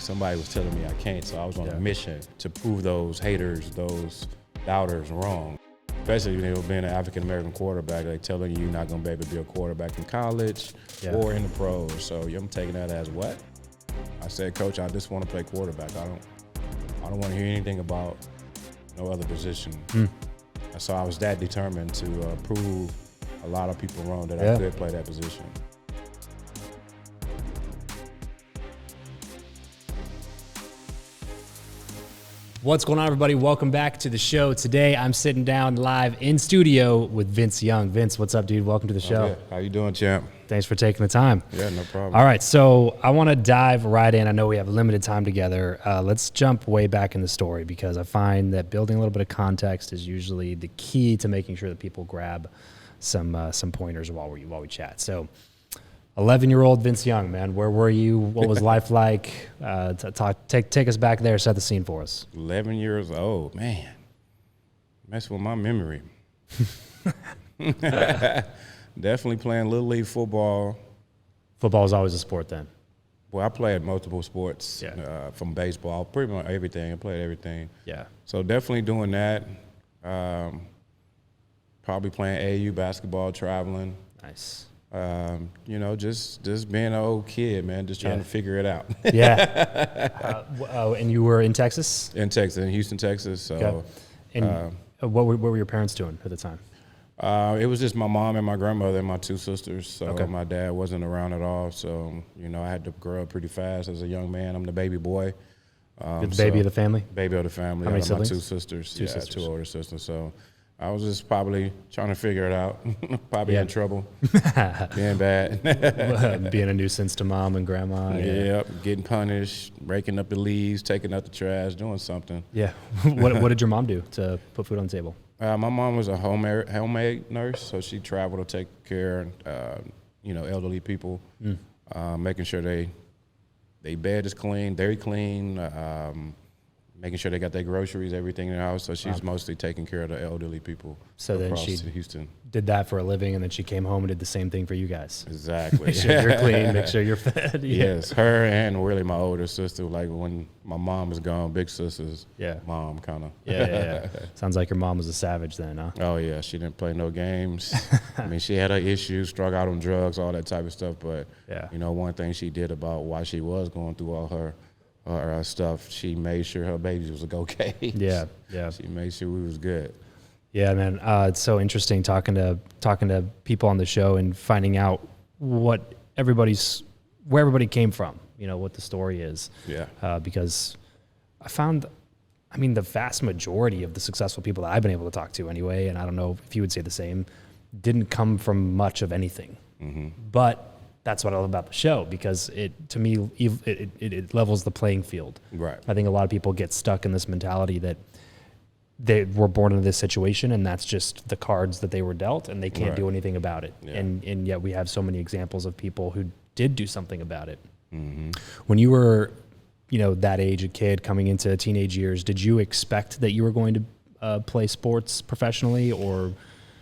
somebody was telling me I can't, so I was on a mission to prove those haters, those doubters wrong. Especially, being an African-American quarterback, like telling you you're not going to be able to be a quarterback in college or in the pros. So I'm taking that as what? I said, Coach, I just want to play quarterback. I don't want to hear anything about no other position. So I was that determined to prove a lot of people wrong that I could play that position. What's going on, everybody? Welcome back to the show. Today, I'm sitting down live in studio with Vince Young. Vince, what's up, dude? Welcome to the show. Yeah. How you doing, champ? Thanks for taking the time. Yeah, no problem. All right, so I want to dive right in. I know we have limited time together. Let's jump way back in the story because I find that building a little bit of context is usually the key to making sure that people grab some pointers while we chat. So, 11-year-old Vince Young, man, where were you? What was life like? Take us back there. Set the scene for us. 11 years old, man. Mess with my memory. Definitely playing Little League football. Football is always a sport then. Well, I played multiple sports from baseball, pretty much everything. I played everything. Yeah. So definitely doing that. Probably playing AAU basketball, traveling. Nice. Just being an old kid, man, just trying to figure it out. And you were in Texas? In Houston, Texas. So, okay. And what were your parents doing at the time? It was just my mom and my grandmother and my two sisters. So my dad wasn't around at all. So, I had to grow up pretty fast as a young man. I'm the baby boy. You're the baby of the family? Baby of the family. How many siblings? My two sisters. Two sisters. Two older sisters. So I was just probably trying to figure it out. Probably in trouble. Being bad. Being a nuisance to mom and grandma. Yep. Getting punished, raking up the leaves, taking out the trash, doing something. Yeah. What did your mom do to put food on the table? My mom was a homemade nurse, so she traveled to take care of, elderly people, making sure they bed is clean, they're clean, making sure they got their groceries, everything in the house. So she's mostly taking care of the elderly people. So then she Houston. Did that for a living, and then she came home and did the same thing for you guys. Exactly. Make sure you're clean, make sure you're fed. Yes, her and really my older sister. Like when my mom was gone, big sister's mom kind of. Yeah. Sounds like your mom was a savage then, huh? Oh, yeah. She didn't play no games. I mean, she had her issues, struck out on drugs, all that type of stuff. But, one thing she did about why she was going through all her stuff, she made sure her babies was okay. Yeah. She made sure we was good. Yeah, man. It's so interesting talking to people on the show and finding out where everybody came from. What the story is. Yeah. Because I found, the vast majority of the successful people that I've been able to talk to anyway, and I don't know if you would say the same, didn't come from much of anything. Mm-hmm. But that's what I love about the show, because to me it levels the playing field. Right. I think a lot of people get stuck in this mentality that they were born into this situation and that's just the cards that they were dealt and they can't do anything about it. Yeah. And yet we have so many examples of people who did do something about it. Mm-hmm. When you were, that age, a kid coming into teenage years, did you expect that you were going to play sports professionally or?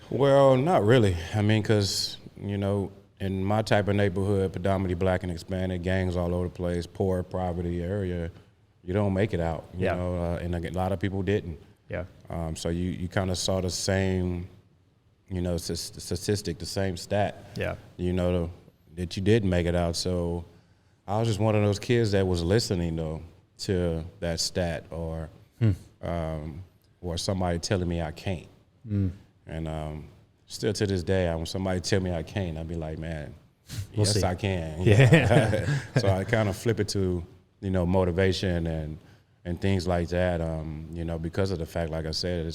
Well, not really. Because, in my type of neighborhood, predominantly black and Hispanic, gangs all over the place, poor, poverty area, you don't make it out, and a lot of people didn't. Yeah. So you kind of saw the same, statistic, the same stat. Yeah. That you didn't make it out. So I was just one of those kids that was listening though to that stat or somebody telling me I can't. And still to this day, when somebody tell me I can't, I'd be like, man, we'll yes, see. I can. Yeah. So I kind of flip it to, motivation and things like that, because of the fact, like I said,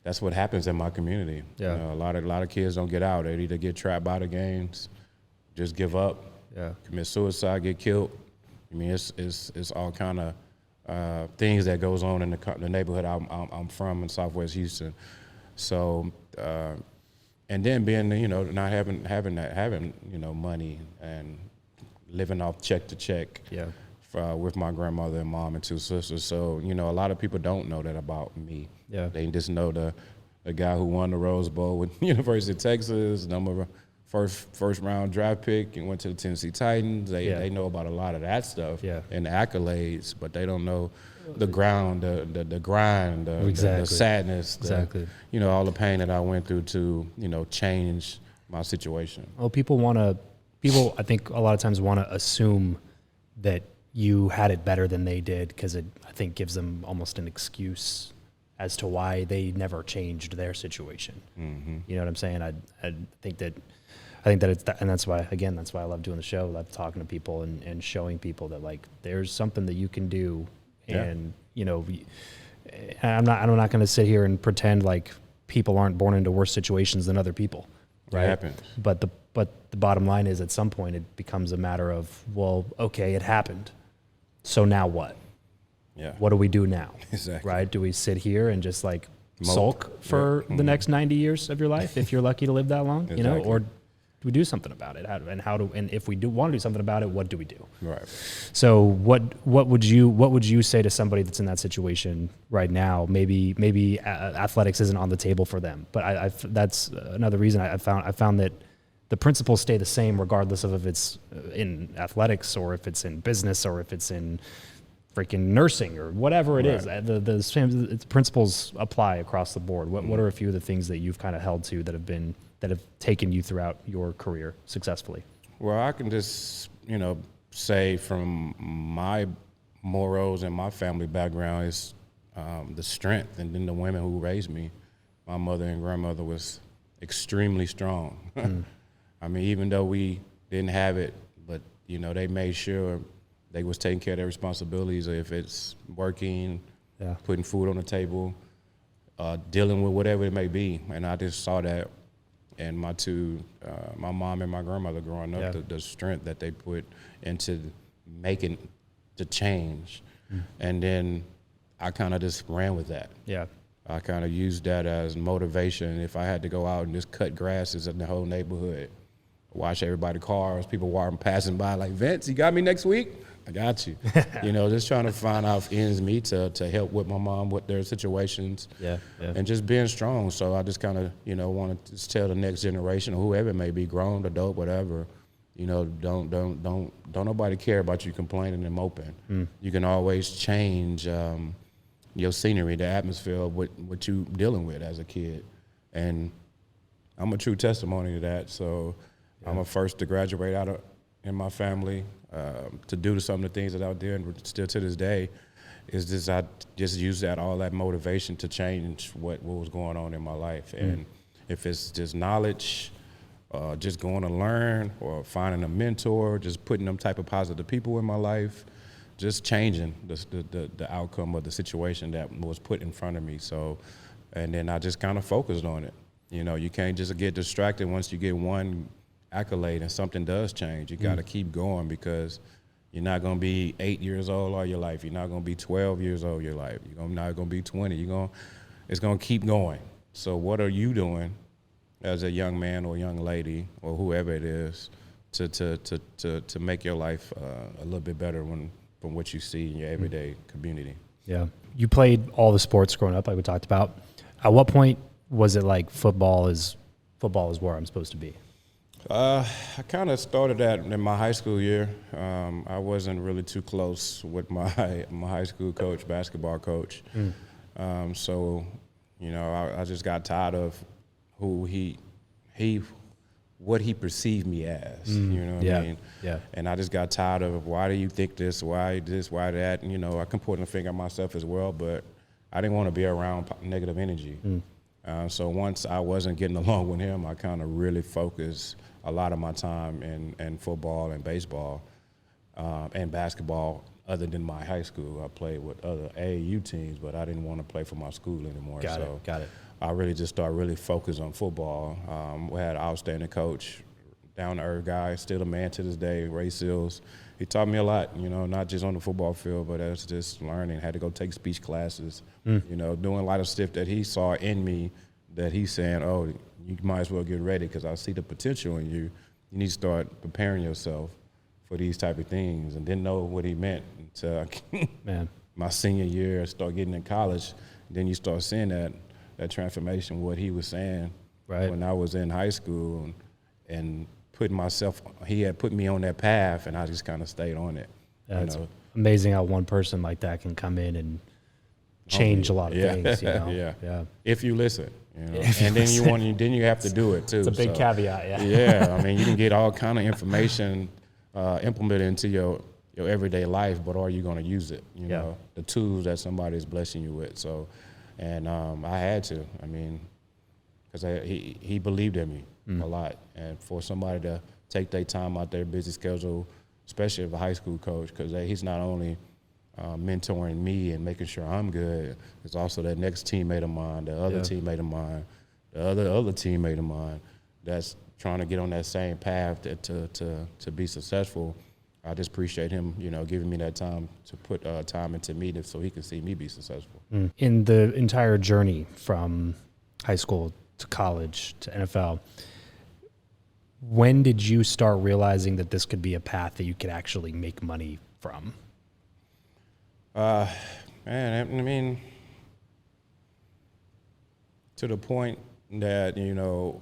that's what happens in my community. Yeah. A lot of kids don't get out. They either get trapped out of games, just give up, commit suicide, get killed. It's all kind of things that goes on in the neighborhood I'm from in Southwest Houston. So, and then being, not having money and living off check to check. Yeah. With my grandmother and mom and two sisters. So, a lot of people don't know that about me. Yeah. They just know the guy who won the Rose Bowl with University of Texas, number first round draft pick and went to the Tennessee Titans. They know about a lot of that stuff and the accolades, but they don't know the grind, the sadness, all the pain that I went through to, change my situation. Well, people I think a lot of times want to assume that you had it better than they did because it, I think, gives them almost an excuse as to why they never changed their situation. Mm-hmm. You know what I'm saying? I think that it's that, and that's why I love doing the show. I love talking to people and showing people that like there's something that you can do, and I'm not going to sit here and pretend like people aren't born into worse situations than other people. Right. It happens. But the bottom line is at some point it becomes a matter of, well, okay, it happened. So now what? Yeah. What do we do now? Exactly. Right? Do we sit here and just like sulk for the next 90 years of your life if you're lucky to live that long, exactly. Or do we do something about it? And if we do want to do something about it, what do we do? Right. So what would you say to somebody that's in that situation right now? Maybe athletics isn't on the table for them, but that's another reason I found that the principles stay the same regardless of if it's in athletics or if it's in business or if it's in freaking nursing or whatever it is. The same principles apply across the board. What are a few of the things that you've kind of held to that have taken you throughout your career successfully? Well, I can just, say from my morals and my family background is the strength, and then the women who raised me. My mother and grandmother was extremely strong. I mean, even though we didn't have it, but, they made sure they was taking care of their responsibilities, if it's working, putting food on the table, dealing with whatever it may be. And I just saw that in my mom and my grandmother growing up, the strength that they put into making the change. And then I kind of just ran with that. Yeah. I kind of used that as motivation. If I had to go out and just cut grasses in the whole neighborhood, watch everybody cars, people passing by like, Vince, you got me next week? I got you. Just trying to find out ends meet to help with my mom with their situations. And just being strong. So I just kind of, want to just tell the next generation or whoever it may be, grown, adult, whatever, don't nobody care about you complaining and moping. You can always change your scenery, the atmosphere of what you dealing with as a kid. And I'm a true testimony to that. So I'm a first to graduate out of in my family. To do some of the things that I did, and still to this day, is just I just use all that motivation to change what was going on in my life. And if it's just knowledge, just going to learn, or finding a mentor, just putting them type of positive people in my life, just changing the outcome of the situation that was put in front of me. So, and then I just kind of focused on it. You can't just get distracted once you get one accolade and something does change. You got to keep going, because you're not going to be 8 years old all your life. You're not going to be 12 years old your life. You're not going to be 20. It's going to keep going. So what are you doing as a young man or young lady or whoever it is to make your life a little bit better from what you see in your everyday community? Yeah. You played all the sports growing up, like we talked about. At what point was it like football is where I'm supposed to be? I kind of started that in my high school year. I wasn't really too close with my high school coach, basketball coach. So, I just got tired of what he perceived me as. You know what I mean? Yeah. And I just got tired of, why do you think this? Why this? Why that? And, I can point a finger at myself as well, but I didn't want to be around negative energy. So once I wasn't getting along with him, I kind of really focused a lot of my time in football and baseball and basketball. Other than my high school, I played with other AAU teams, but I didn't want to play for my school anymore. Got it. I really just started focused on football. We had an outstanding coach, down-to-earth guy, still a man to this day, Ray Seals. He taught me a lot, not just on the football field, but as just learning. Had to go take speech classes, doing a lot of stuff that he saw in me, that he's saying, oh, you might as well get ready, because I see the potential in you. You need to start preparing yourself for these type of things. And didn't know what he meant until my senior year, start getting in college. Then you start seeing that transformation, what he was saying when I was in high school. and he had put me on that path, and I just kind of stayed on it. It's amazing how one person like that can come in and change a lot of things. You know? Yeah. If you listen, you know, and then you have to do it too. It's a big caveat. Yeah. I mean, you can get all kind of information implemented into your everyday life, but are you going to use it? You know, the tools that somebody is blessing you with. So, and I had to. I mean, because he believed in me a lot, and for somebody to take their time out their busy schedule, especially as a high school coach, because he's not only mentoring me and making sure I'm good, it's also that next teammate of mine, the other teammate of mine, the other teammate of mine that's trying to get on that same path to be successful. I just appreciate him, you know, giving me that time to put time into me so he can see me be successful. In the entire journey from high school to college to NFL, when did you start realizing that this could be a path that you could actually make money from? Man, I mean, to the point that, you know,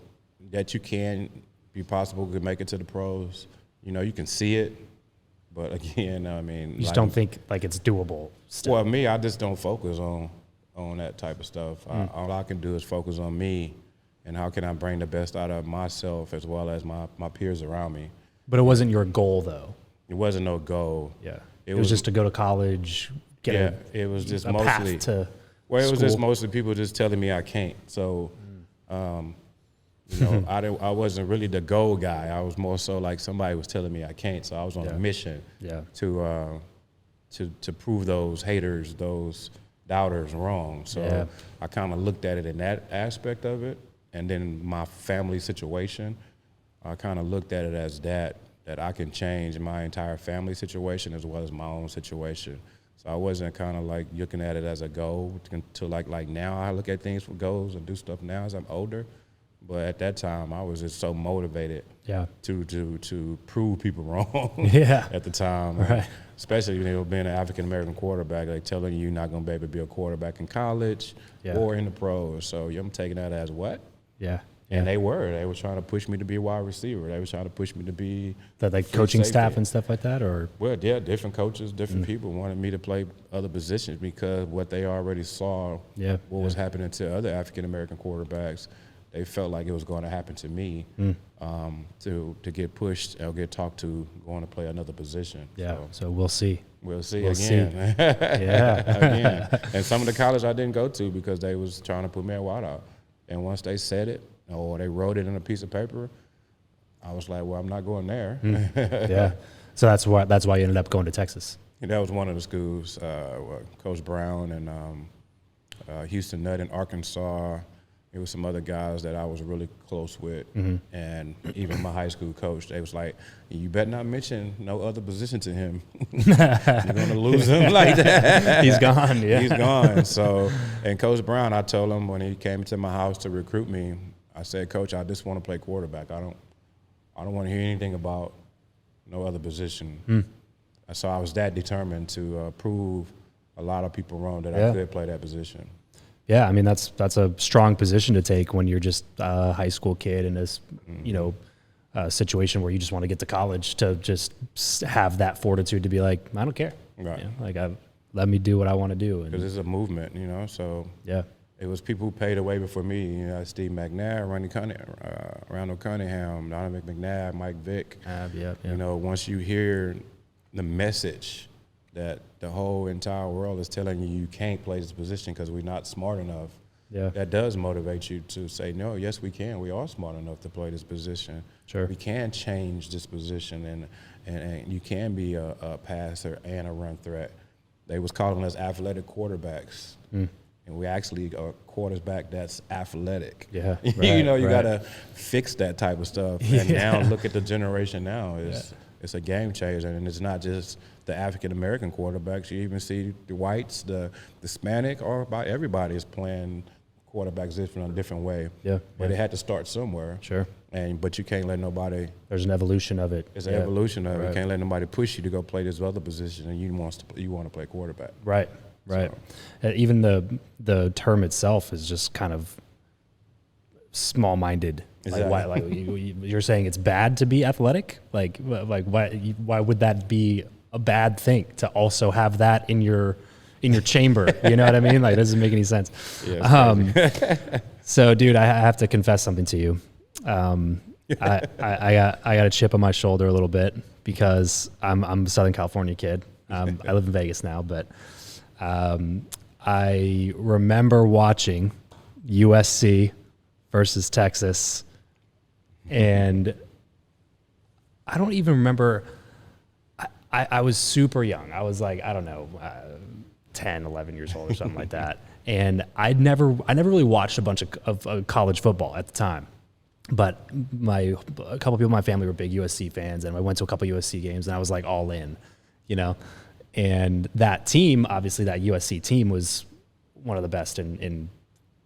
that you can be possible to make it to the pros. You know, you can see it, but again, I mean, you just don't think like it's doable still. Well, me, I just don't focus on that type of stuff. All I can do is focus on me and how can I bring the best out of myself as well as my peers around me. But it wasn't your goal, though. It wasn't no goal. Yeah, it was just to go to college. It was just a mostly path to it was school. just mostly people just telling me I can't. So, you know, I wasn't really the goal guy. I was more so like somebody was telling me I can't. So I was on a mission to prove those haters, those doubters wrong. So I kind of looked at it in that aspect of it, and then my family situation, I kind of looked at it as that I can change my entire family situation as well as my own situation. So I wasn't kind of like looking at it as a goal to like now I look at things for goals and do stuff now as I'm older. But at that time I was just so motivated to prove people wrong at the time. Right. Especially, you know, being an African American quarterback, like telling you you're not gonna be able to be a quarterback in college or in the pros. So I'm taking that as what? Yeah. And they were trying to push me to be a wide receiver. They were trying to push me to be that like coaching safety staff and stuff like that, or different coaches, different people wanted me to play other positions because what they already saw, what was happening to other African American quarterbacks, they felt like it was going to happen to me to get pushed or get talked to going to play another position. Yeah. So we'll see. We'll see again. Again. And some of the college I didn't go to because they was trying to put me at wideout. And once they said it, or they wrote it in a piece of paper, I was like, well, I'm not going there. So that's why you ended up going to Texas. And that was one of the schools, Coach Brown and Houston Nutt in Arkansas. It was some other guys that I was really close with. And even my high school coach, they was like, you better not mention no other position to him. You're going to lose him like that. He's gone, He's gone. So, and Coach Brown, I told him when he came to my house to recruit me, I said, Coach, I just want to play quarterback. I don't want to hear anything about no other position. So I was that determined to prove a lot of people wrong that I could play that position. Yeah, I mean that's a strong position to take when you're just a high school kid in this, you know, situation where you just want to get to college, to just have that fortitude to be like, I don't care. Right. You know, like let me do what I want to do. Because it's a movement, you know. So it was people who paved the way before me. You know, Steve McNair, Randall Cunningham, Donovan McNabb, Mike Vick. You know, once you hear the message that the whole entire world is telling you can't play this position because we're not smart enough, that does motivate you to say, no, yes, we can. We are smart enough to play this position. Sure. We can change this position, and you can be a passer and a run threat. They was calling us athletic quarterbacks. And we actually are quarterback that's athletic. Yeah, right, you know, you got to fix that type of stuff. And now look at the generation now. It's a game changer. And it's not just the African-American quarterbacks. You even see the whites, the Hispanic, or about everybody is playing quarterbacks in a different way. But it had to start somewhere. Sure. But you can't let nobody. There's an evolution of it. It's an evolution of it. You can't let nobody push you to go play this other position, and you want to play quarterback. Right. Right. So. Even the term itself is just kind of small-minded. Exactly. Like, why? Like you're saying it's bad to be athletic? Like why would that be a bad thing to also have that in your chamber? You know what I mean? Like, it doesn't make any sense. Yeah, So, dude, I have to confess something to you. I got a chip on my shoulder a little bit because I'm a Southern California kid. I live in Vegas now, but I remember watching USC versus Texas, and I don't even remember. I was super young. I was like, I don't know, 10, 11 years old or something like that. And I never really watched a bunch of college football at the time. But a couple people in my family were big USC fans, and I went to a couple USC games, and I was like all in, you know. And that team, obviously, that USC team was one of the best in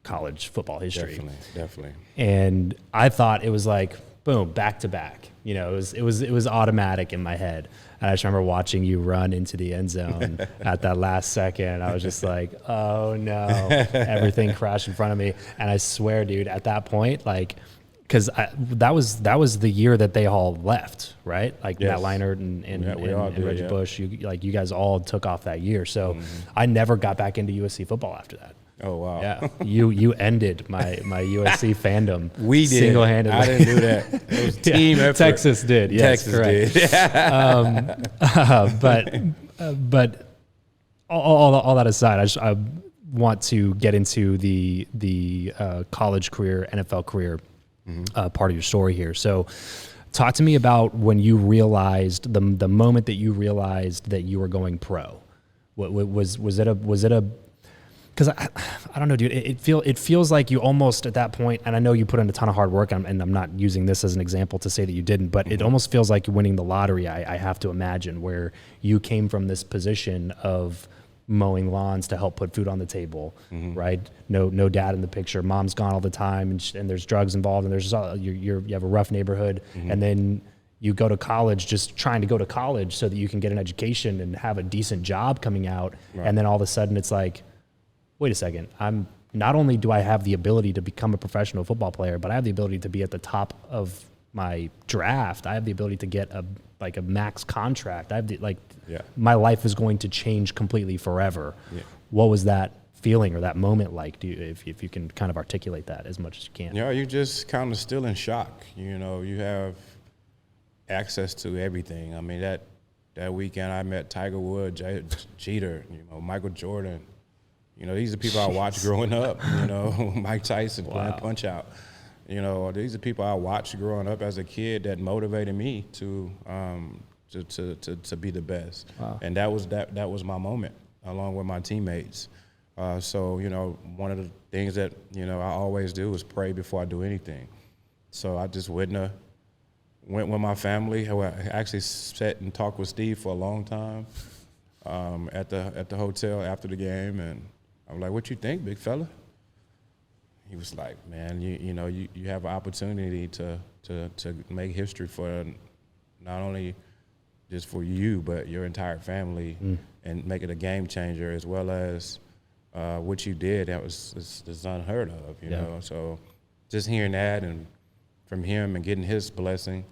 college football history. Definitely. And I thought it was like, boom, back to back. You know, it was automatic in my head. And I just remember watching you run into the end zone at that last second. I was just like, oh no, everything crashed in front of me. And I swear, dude, at that point, like, because that was the year that they all left, right? Like Matt Leinart and Reggie Bush. You guys all took off that year. So I never got back into USC football after that. Oh wow! Yeah, you ended my USC fandom. We did single-handedly. I didn't do that. It was team effort. Texas did. Yes, Texas correct. did. But all that aside, I want to get into the college career, NFL career part of your story here. So, talk to me about when you realized the moment that you realized that you were going pro. What was it a because I don't know, dude. It feels like you almost at that point, and I know you put in a ton of hard work, and I'm not using this as an example to say that you didn't, but it almost feels like you're winning the lottery. I have to imagine where you came from this position of mowing lawns to help put food on the table, right? No dad in the picture. Mom's gone all the time, and there's drugs involved, and there's you have a rough neighborhood, and then you go to college, just trying to go to college so that you can get an education and have a decent job coming out, and then all of a sudden it's like, wait a second, I'm not only do I have the ability to become a professional football player, but I have the ability to be at the top of my draft. I have the ability to get a max contract. I have my life is going to change completely forever. Yeah. What was that feeling or that moment like? If you can kind of articulate that as much as you can. Yeah, you're just kind of still in shock. You know, you have access to everything. I mean, that weekend I met Tiger Woods, Jeter, Michael Jordan. You know, these are people I watched growing up, Mike Tyson playing Punch-Out. You know, these are people I watched growing up as a kid that motivated me to be the best. Wow. And that was my moment, along with my teammates. So, one of the things that, I always do is pray before I do anything. So I just went with my family. I actually sat and talked with Steve for a long time at the hotel after the game, and I'm like, "What you think, big fella?" He was like, "Man, you have an opportunity to make history for not only just for you, but your entire family, and make it a game changer, as well as what you did. That was unheard of, you know." So just hearing that and from him and getting his blessing,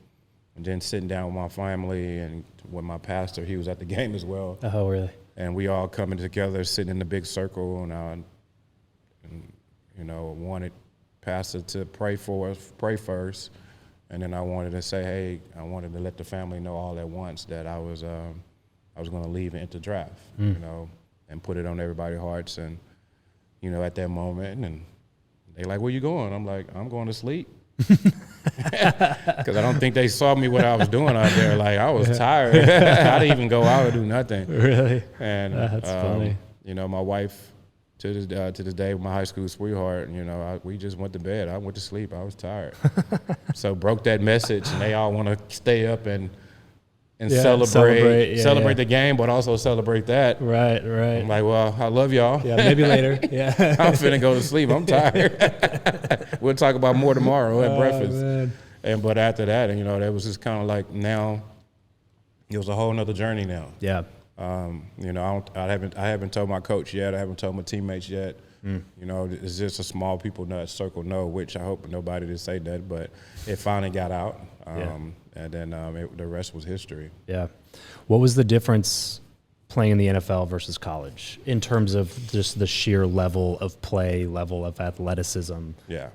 and then sitting down with my family and with my pastor, he was at the game as well. Oh, really? And we all coming together, sitting in the big circle, and wanted pastor to pray first, and then I wanted to say, hey, I wanted to let the family know all at once that I was going to leave and enter draft, and put it on everybody's hearts, and at that moment, and they like, where you going? I'm like, I'm going to sleep. Because I don't think they saw me what I was doing out there. Like, I was tired. I didn't even go out or do nothing. Really? And that's funny. My wife, to this day, my high school sweetheart, we just went to bed. I went to sleep. I was tired. So broke that message, and they all want to stay up and celebrate the game, but also celebrate that. Right. I'm like, well, I love y'all. Yeah, maybe later. Yeah. I'm finna go to sleep. I'm tired. We'll talk about more tomorrow at breakfast. Man. But after that, that was just kind of like, now it was a whole nother journey now. Yeah. I haven't told my coach yet. I haven't told my teammates yet. You know, it's just a small people circle know, which I hope nobody did say that, but it finally got out. And then the rest was history. Yeah. What was the difference playing in the NFL versus college in terms of just the sheer level of play, level of athleticism? Yeah.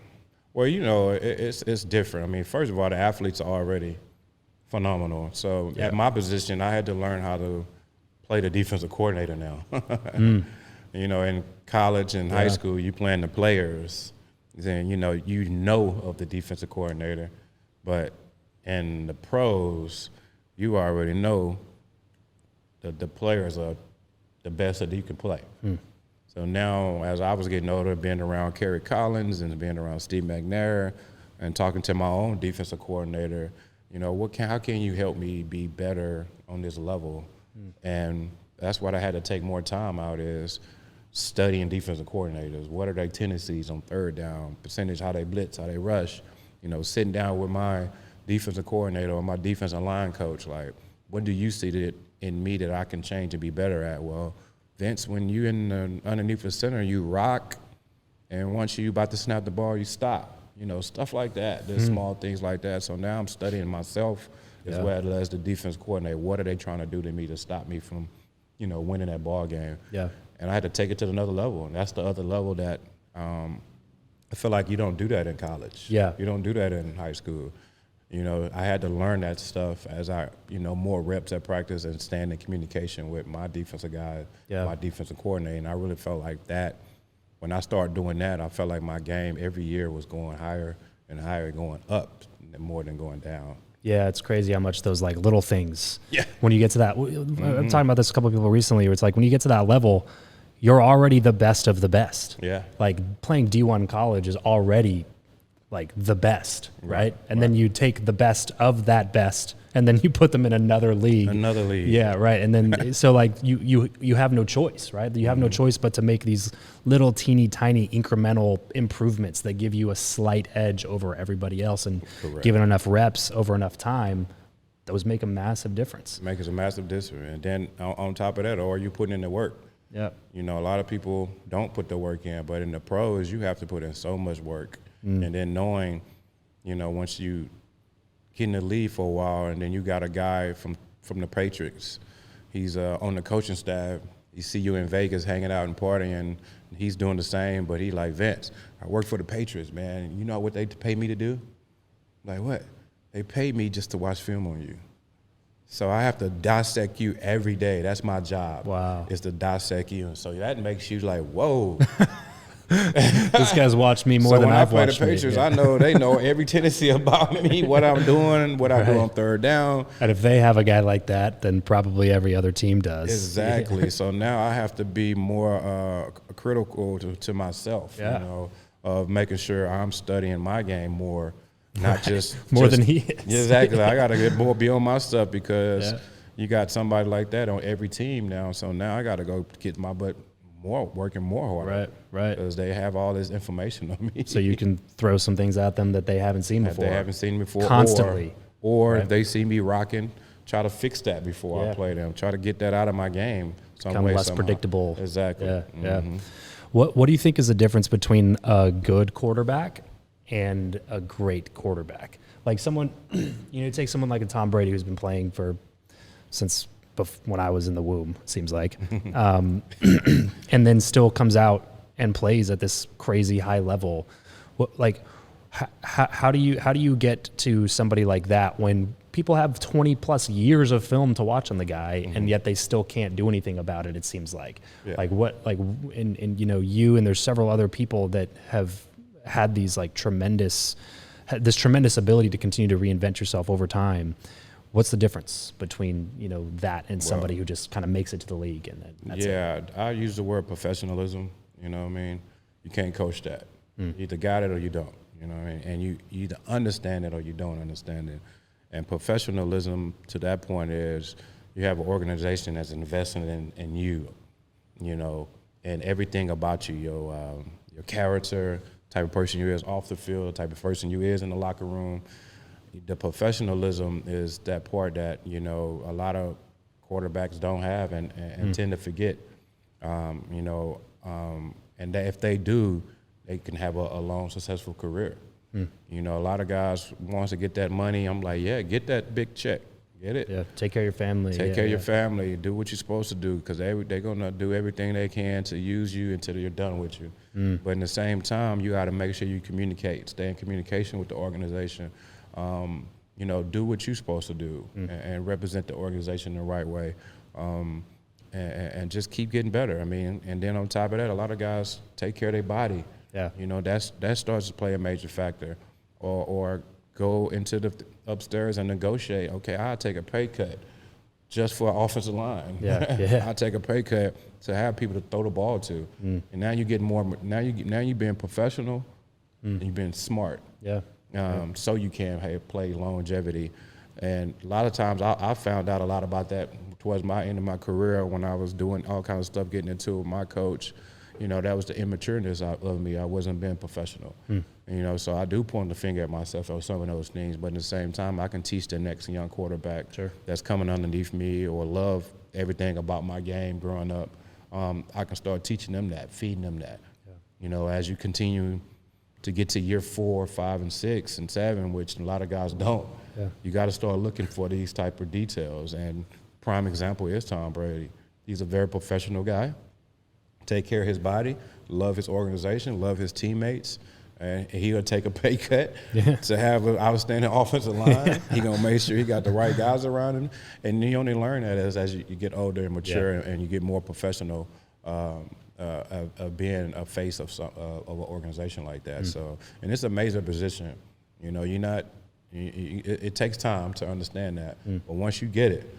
Well, you know, it's different. I mean, first of all, the athletes are already phenomenal. So at my position, I had to learn how to play the defensive coordinator now. You know, in college and high school, you playing the players. Then, you know of the defensive coordinator. But in the pros, you already know that the players are the best that you can play. So now, as I was getting older, being around Kerry Collins and being around Steve McNair and talking to my own defensive coordinator, you know, how can you help me be better on this level? And that's what I had to take more time out is studying defensive coordinators. What are their tendencies on third down, percentage, how they blitz, how they rush? You know, sitting down with my defensive coordinator or my defensive line coach, like, what do you see that in me that I can change and be better at? Well, Vince, when you underneath the center, you rock, and once you about to snap the ball, you stop. You know, stuff like that. There's small things like that. So now I'm studying myself as well as the defense coordinator. What are they trying to do to me to stop me from, you know, winning that ball game? Yeah. And I had to take it to another level, and that's the other level that I feel like you don't do that in college. Yeah. You don't do that in high school. You know, I had to learn that stuff as more reps at practice and stand in communication with my defensive guy, my defensive coordinator. And I really felt like that. When I started doing that, I felt like my game every year was going higher and higher, going up more than going down. Yeah, it's crazy how much those like little things. Yeah. When you get to that, I'm talking about this with a couple of people recently. Where it's like when you get to that level, you're already the best of the best. Yeah. Like playing D1 college is already like the best, right? And then you take the best of that best, and then you put them in another league. Another league. Yeah, right. And then so like you have no choice, right? You have no choice but to make these little teeny tiny incremental improvements that give you a slight edge over everybody else, and given enough reps over enough time, those make a massive difference. Makes a massive difference. And then on top of that, or you putting in the work. Yeah. You know, a lot of people don't put the work in, but in the pros, you have to put in so much work. And then knowing, you know, once you get in the league for a while, and then you got a guy from the Patriots, he's on the coaching staff. You see you in Vegas hanging out and partying, and he's doing the same, but he like, Vince, I work for the Patriots, man. You know what they pay me to do? Like, what? They pay me just to watch film on you. So I have to dissect you every day. That's my job. Wow. Is to dissect you. And so that makes you like, whoa. This guy's watched me more than I've watched. So when I play the Patriots, I know they know every tendency about me, what I'm doing, what I do on third down. And if they have a guy like that, then probably every other team does. Exactly. So now I have to be more critical to myself, you know, of making sure I'm studying my game more, not just more than he is. Exactly. I got to get more beyond my stuff because you got somebody like that on every team now. So now I got to go get my butt working more hard. Right. Because they have all this information on me. So you can throw some things at them that they haven't seen before. They haven't seen before. Constantly. Or if they see me rocking, try to fix that before I play them. Try to get that out of my game. Become less predictable. Exactly. Yeah. What do you think is the difference between a good quarterback and a great quarterback? Like someone, take someone like a Tom Brady who's been playing since when I was in the womb, it seems like, and then still comes out and plays at this crazy high level. How do you get to somebody like that when people have 20 plus years of film to watch on the guy, and yet they still can't do anything about it? It seems like, you and there's several other people that have had these tremendous ability to continue to reinvent yourself over time. What's the difference between that and somebody who just kind of makes it to the league and then that's it? I use the word professionalism. You know what I mean? You can't coach that. You either got it or you don't. You know what I mean? And you either understand it or you don't understand it. And professionalism to that point is you have an organization that's investing in you, and everything about you, your character, type of person you is off the field, type of person you is in the locker room. The professionalism is that part that, a lot of quarterbacks don't have and tend to forget, and and that if they do, they can have a long, successful career. You know, a lot of guys wants to get that money. I'm like, yeah, get that big check. Get it. Yeah, take care of your family. Take care of your family. Do what you're supposed to do, because they're going to do everything they can to use you until you're done with you. But in the same time, you got to make sure you communicate, stay in communication with the organization. You know, do what you're supposed to do and represent the organization the right way. And just keep getting better. I mean, and then on top of that, a lot of guys take care of their body. Yeah. You know, that starts to play a major factor. Or go into the upstairs and negotiate. Okay, I'll take a pay cut just for an offensive line. Yeah. I'll take a pay cut to have people to throw the ball to. And now you get more. Now you're being professional. And you're being smart. Yeah. So you can play longevity. And a lot of times I found out a lot about that towards my end of my career when I was doing all kinds of stuff, getting into it with my coach. You know, that was the immatureness of me. I wasn't being professional. You know, so I do point the finger at myself on some of those things, but at the same time, I can teach the next young quarterback that's coming underneath me or love everything about my game growing up. I can start teaching them that, feeding them that. You know, as you continue to get to year 4, 5, and 6, and 7, which a lot of guys don't, you got to start looking for these type of details. And prime example is Tom Brady. He's a very professional guy. Take care of his body, love his organization, love his teammates, and he'll take a pay cut to have an outstanding offensive line. He's going to make sure he got the right guys around him. And you only learn that as you get older and mature and you get more professional of being a face of an organization like that. So, and it's a major position. You know, it takes time to understand that. But once you get it,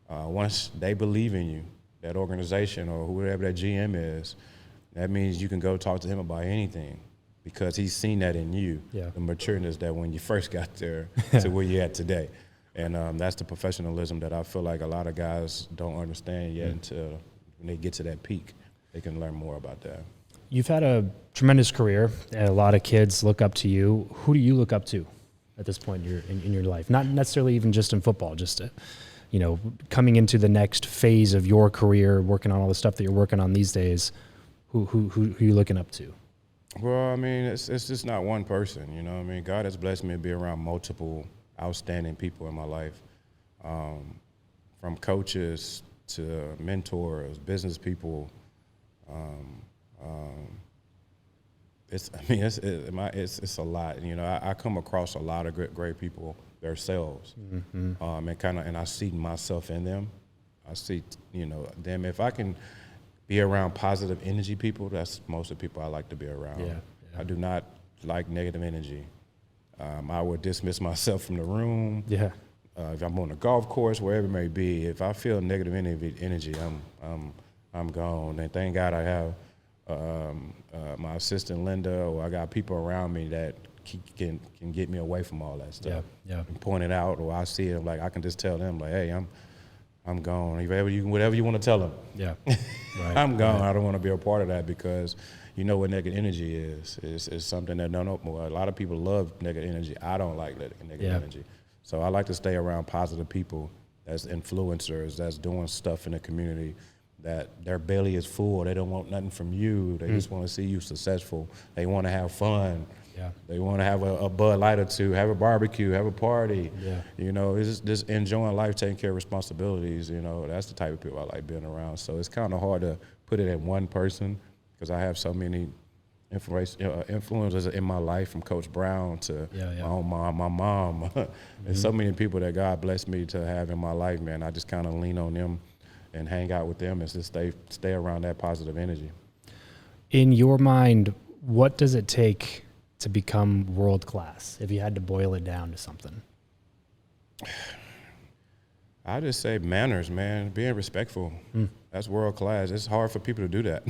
once they believe in you, that organization or whoever that GM is, that means you can go talk to him about anything because he's seen that in you, the matureness that when you first got there to where you're at today. And that's the professionalism that I feel like a lot of guys don't understand yet until when they get to that peak, they can learn more about that. You've had a tremendous career, and a lot of kids look up to you. Who do you look up to at this point in your life? Not necessarily even just in football, just you know, coming into the next phase of your career, working on all the stuff that you're working on these days, who are you looking up to? Well, I mean, it's just not one person, you know what I mean? God has blessed me to be around multiple outstanding people in my life, from coaches to mentors, business people. It's a lot. You know, I come across a lot of great people themselves, and I see myself in them. I see, you know, them. If I can be around positive energy people, that's most of the people I like to be around. I do not like negative energy. I would dismiss myself from the room. If I'm on the golf course, wherever it may be, if I feel negative energy, I'm gone. And thank God I have my assistant Linda, or I got people around me that can get me away from all that stuff. And point it out, or I see it, like I can just tell them, like, hey, I'm gone. Whatever you want to tell them. Right. I'm gone. I don't want to be a part of that, because you know what negative energy is. It's something that a lot of people love negative energy. I don't like negative energy. So I like to stay around positive people, that's influencers, that's doing stuff in the community, that their belly is full. They don't want nothing from you. They just want to see you successful. They want to have fun. They want to have a Bud Light or two, have a barbecue, have a party. You know, it's just enjoying life, taking care of responsibilities. You know, that's the type of people I like being around. So it's kind of hard to put it in one person, because I have so many influences in my life, from Coach Brown to my own mom, my mom. There's so many people that God blessed me to have in my life, man. I just kind of lean on them and hang out with them and just stay around that positive energy. In your mind, what does it take to become world class, if you had to boil it down to something? I just say manners, man. Being respectful. That's world class. It's hard for people to do that.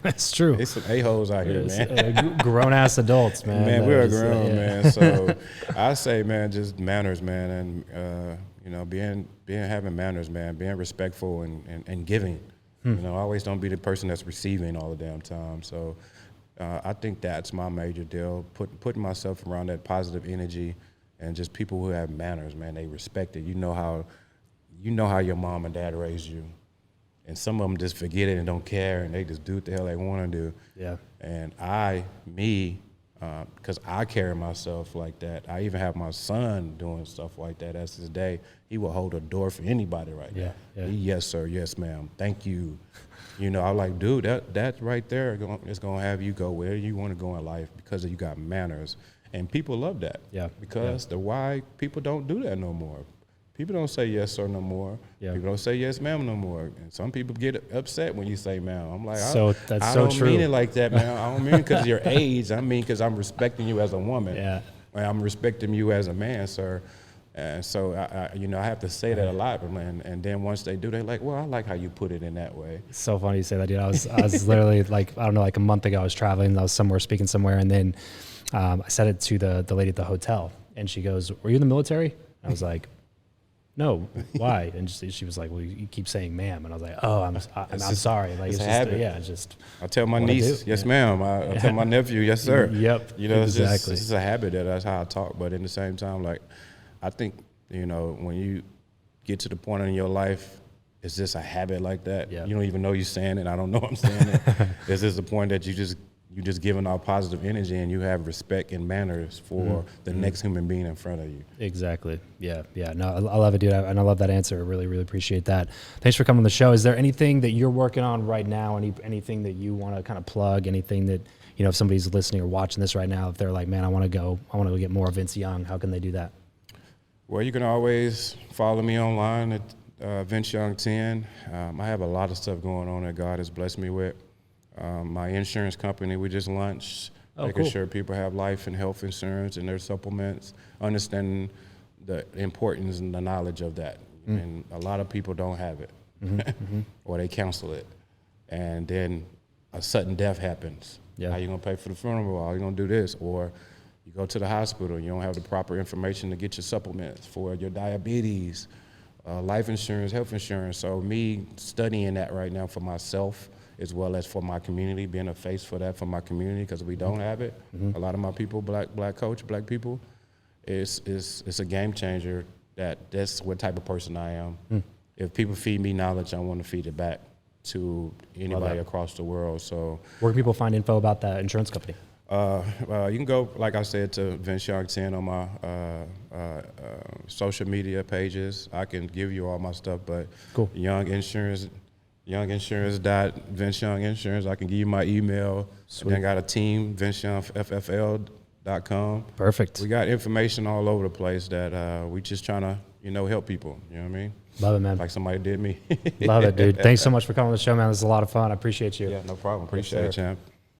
That's true. It's some a-holes out here, man. Grown-ass adults, man. Man, we're grown, man. So I say, man, just manners, man, and you know, having manners, man, being respectful and giving. You know, always don't be the person that's receiving all the damn time. So I think that's my major deal, putting myself around that positive energy and just people who have manners, man. They respect it. You know how your mom and dad raised you, And some of them just forget it and don't care, and they just do what the hell they want to do. Yeah. And because I carry myself like that. I even have my son doing stuff like that. That's his day. He will hold a door for anybody right now. Yeah. Yes, sir. Yes, ma'am. Thank you. You know, I'm like, dude, that right there is going to have you go where you want to go in life because you got manners. And people love that. Yeah. Because the why people don't do that no more. People don't say yes, sir, no more. Yeah. People don't say yes, ma'am, no more. And some people get upset when you say ma'am. I'm like, that's I so don't true. mean it like that, man. I don't mean it because of your age. I mean because I'm respecting you as a woman. Yeah. And I'm respecting you as a man, sir. And so, I have to say that a lot. And then once they do, they're like, well, I like how you put it in that way. It's so funny you say that, dude. I was literally like, I don't know, like a month ago, I was traveling. I was speaking somewhere. And then I said it to the lady at the hotel. And she goes, were you in the military? I was like, no, why? And she was like, well, you keep saying ma'am. And I was like, oh, I'm sorry. Like, it's just, a habit. I I tell my niece, yes, ma'am. I tell my nephew, yes, sir. Yep. You know, exactly. It's just a habit that's how I talk. But in the same time, like, I think, when you get to the point in your life, it's just a habit like that. Yeah. You don't even know you're saying it. I don't know I'm saying it. It's just the point that you just giving out positive energy and you have respect and manners for the next human being in front of you. Exactly. Yeah. No, I love it, dude. And I love that answer. I really, really appreciate that. Thanks for coming on the show. Is there anything that you're working on right now? Anything that you want to kind of plug? Anything that, if somebody's listening or watching this right now, if they're like, man, I want to go get more Vince Young, how can they do that? Well, you can always follow me online at Vince Young 10. I have a lot of stuff going on that God has blessed me with. My insurance company, we just launched, making sure people have life and health insurance and their supplements, understanding the importance and the knowledge of that. And a lot of people don't have it, or they cancel it. And then a sudden death happens. Yeah. How you gonna pay for the funeral? How you gonna do this? Or you go to the hospital, you don't have the proper information to get your supplements for your diabetes, life insurance, health insurance. So me studying that right now for myself, as well as for my community, being a face for that for my community, because we don't have it. A lot of my people, black people, it's a game changer. That's what type of person I am. If people feed me knowledge, I want to feed it back to anybody across the world. So where can people find info about that insurance company? You can go, like I said, to Vince Young 10 on my social media pages. I can give you all my stuff, but cool. Younginsurance, Young Insurance. I can give you my email. Sweet. Then I got a team, VinceYoungFFL.com. Perfect. We got information all over the place that we just trying to, help people. You know what I mean? Love it, man. Like somebody did me. Love it, dude. Thanks so much for coming on the show, man. This is a lot of fun. I appreciate you. Yeah, no problem. Appreciate it, champ.